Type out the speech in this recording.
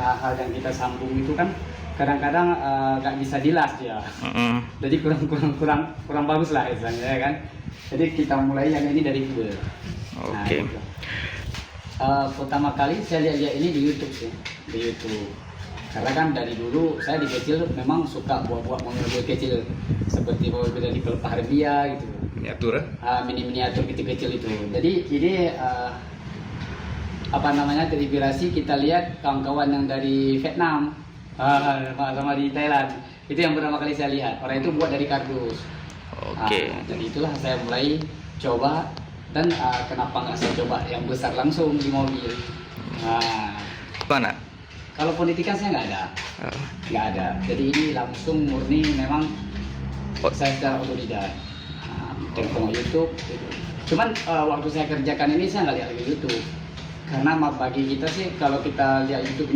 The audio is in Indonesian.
hal-hal yang kita sambung itu kan kadang-kadang nggak bisa dilas dia. Jadi kurang bagus lah istilahnya ya kan. Jadi kita mulai yang ini dari video. Oke. Gitu. Pertama kali saya lihat ini di YouTube sih, di YouTube. Karena kan dari dulu saya di kecil memang suka buat mobil kecil seperti mobil dari pelepah Harbia gitu. Miniatur. Miniatur kecil-kecil itu. Jadi ini apa namanya, terinspirasi kita lihat kawan-kawan yang dari Vietnam sama di Thailand. Itu yang pertama kali saya lihat. Orang itu buat dari kardus. Oke. Jadi itulah saya mulai coba, dan kenapa nggak saya coba yang besar langsung di mobil. Mana? Kalau pendidikan saya nggak ada. Jadi ini langsung murni memang saya secara otodidak. Tengok YouTube. Gitu. Cuman waktu saya kerjakan ini saya nggak lihat lagi YouTube. Karena bagi kita sih kalau kita lihat YouTube ini